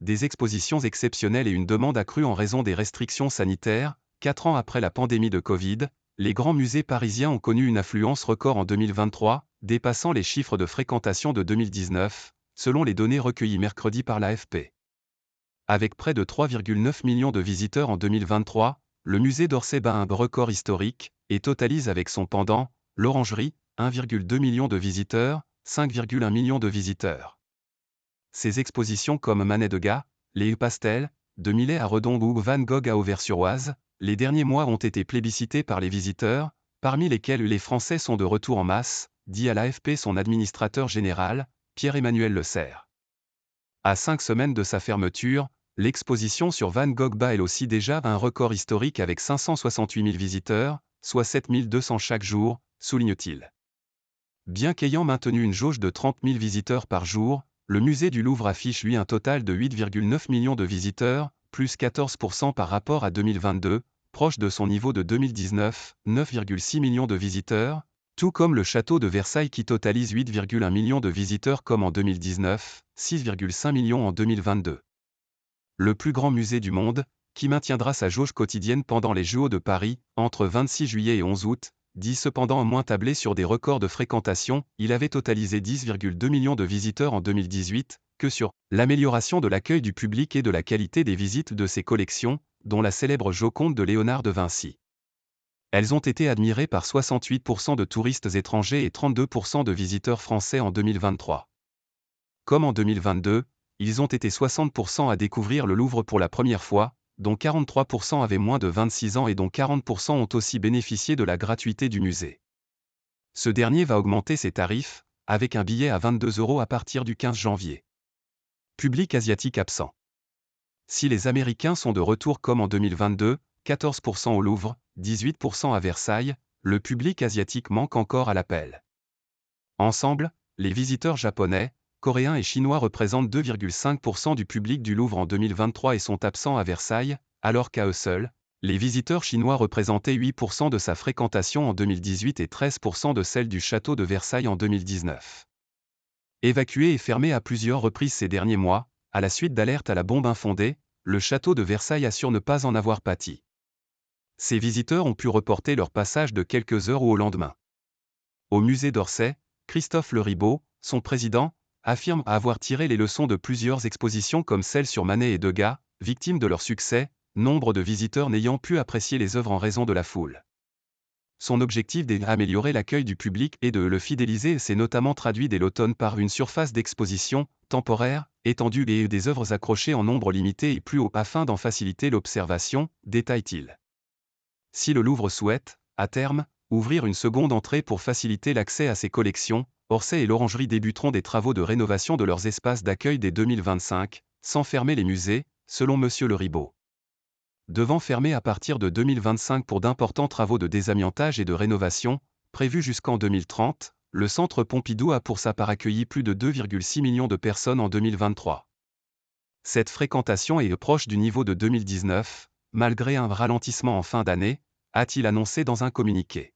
des expositions exceptionnelles et une demande accrue en raison des restrictions sanitaires. 4 ans après la pandémie de Covid, les grands musées parisiens ont connu une affluence record en 2023, dépassant les chiffres de fréquentation de 2019, selon les données recueillies mercredi par l'AFP. Avec près de 3,9 millions de visiteurs en 2023, le musée d'Orsay bat un record historique et totalise avec son pendant, l'Orangerie, 1,2 million de visiteurs, 5,1 millions de visiteurs. Ces expositions comme Manet Degas, les Pastels, de Millet à Redon ou Van Gogh à Auvers-sur-Oise, les derniers mois ont été plébiscités par les visiteurs, parmi lesquels les Français sont de retour en masse, dit à l'AFP son administrateur général, Pierre-Emmanuel Le Serre. À 5 semaines de sa fermeture, l'exposition sur Van Gogh bat elle aussi déjà un record historique avec 568 000 visiteurs, soit 7 200 chaque jour, souligne-t-il. Bien qu'ayant maintenu une jauge de 30 000 visiteurs par jour, le musée du Louvre affiche lui un total de 8,9 millions de visiteurs, plus 14% par rapport à 2022, proche de son niveau de 2019, 9,6 millions de visiteurs, tout comme le château de Versailles qui totalise 8,1 millions de visiteurs comme en 2019, 6,5 millions en 2022. Le plus grand musée du monde, qui maintiendra sa jauge quotidienne pendant les JO de Paris, entre 26 juillet et 11 août, dit cependant moins tabler sur des records de fréquentation, il avait totalisé 10,2 millions de visiteurs en 2018, que sur l'amélioration de l'accueil du public et de la qualité des visites de ses collections, dont la célèbre Joconde de Léonard de Vinci. Elles ont été admirées par 68% de touristes étrangers et 32% de visiteurs français en 2023. Comme en 2022, ils ont été 60% à découvrir le Louvre pour la première fois, dont 43% avaient moins de 26 ans et dont 40% ont aussi bénéficié de la gratuité du musée. Ce dernier va augmenter ses tarifs, avec un billet à 22 € à partir du 15 janvier. Public asiatique absent. Si les Américains sont de retour comme en 2022, 14% au Louvre, 18% à Versailles, le public asiatique manque encore à l'appel. Ensemble, les visiteurs japonais, coréens et chinois représentent 2,5% du public du Louvre en 2023 et sont absents à Versailles, alors qu'à eux seuls, les visiteurs chinois représentaient 8% de sa fréquentation en 2018 et 13% de celle du château de Versailles en 2019. Évacué et fermé à plusieurs reprises ces derniers mois, à la suite d'alertes à la bombe infondée, le château de Versailles assure ne pas en avoir pâti. Ces visiteurs ont pu reporter leur passage de quelques heures ou au lendemain. Au musée d'Orsay, Christophe Le Ribaud, son président, affirme avoir tiré les leçons de plusieurs expositions comme celle sur Manet et Degas, victimes de leur succès, nombre de visiteurs n'ayant pu apprécier les œuvres en raison de la foule. Son objectif d'améliorer l'accueil du public et de le fidéliser s'est notamment traduit dès l'automne par une surface d'exposition, temporaire, étendue et des œuvres accrochées en nombre limité et plus haut afin d'en faciliter l'observation, détaille-t-il. Si le Louvre souhaite, à terme, ouvrir une seconde entrée pour faciliter l'accès à ses collections, Orsay et l'Orangerie débuteront des travaux de rénovation de leurs espaces d'accueil dès 2025, sans fermer les musées, selon M. Le Ribaud. Devant fermer à partir de 2025 pour d'importants travaux de désamiantage et de rénovation, prévus jusqu'en 2030, le Centre Pompidou a pour sa part accueilli plus de 2,6 millions de personnes en 2023. Cette fréquentation est proche du niveau de 2019, malgré un ralentissement en fin d'année, a-t-il annoncé dans un communiqué.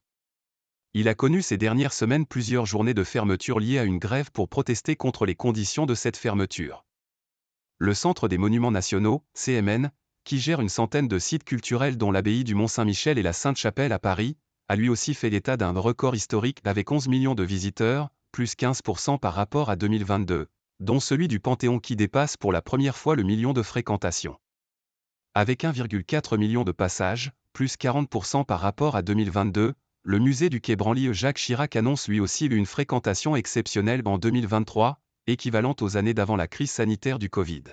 Il a connu ces dernières semaines plusieurs journées de fermeture liées à une grève pour protester contre les conditions de cette fermeture. Le Centre des Monuments Nationaux, CMN, qui gère une centaine de sites culturels dont l'abbaye du Mont-Saint-Michel et la Sainte-Chapelle à Paris, a lui aussi fait l'état d'un record historique avec 11 millions de visiteurs, plus 15% par rapport à 2022, dont celui du Panthéon qui dépasse pour la première fois le million de fréquentations. Avec 1,4 million de passages, plus 40% par rapport à 2022, le musée du Quai Branly Jacques Chirac annonce lui aussi une fréquentation exceptionnelle en 2023, équivalente aux années d'avant la crise sanitaire du Covid.